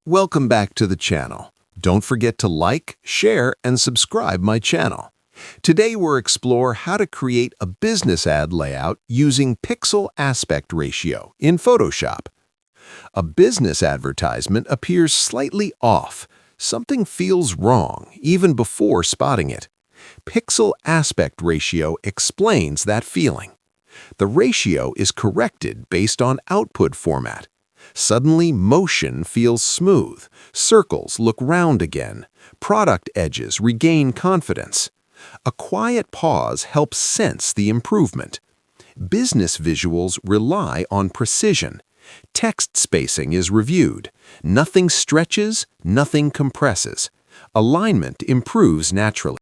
Welcome back to the channel. Don't forget to like, share, and subscribe my channel. Today we'll explore how to create a business ad layout using pixel aspect ratio in Photoshop. A business advertisement appears slightly off. Something feels wrong even before spotting it. Pixel aspect ratio explains that feeling. The ratio is corrected based on output format. Suddenly, motion feels smooth, circles look round again, product edges regain confidence. A quiet pause helps sense the improvement. Business visuals rely on precision. Text spacing is reviewed. Nothing stretches, nothing compresses. Alignment improves naturally.